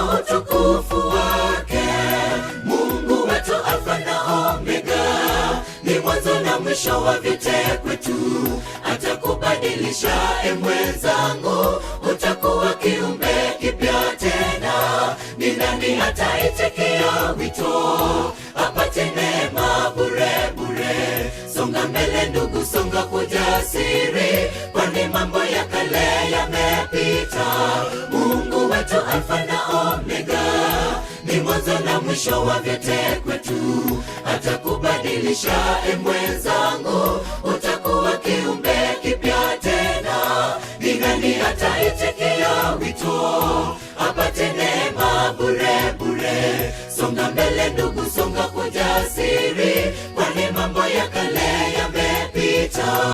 utukufu wake. Mungu wetu Alfa na Omega, ni mwanzo na mwisho wa vyote kwetu. Atakubadilisha mwenzangu, utakuwa kiumbe kipya tena. Ni nani ataitikia wito apate neema bure bure? Songa mbele ndugu, songa kwa ujasiri, kwani mambo ya kale yamepita. Mungu wetu Alfa na Omega, ni mwanzo na mwisho wa vyote kwetu. Atakubadilisha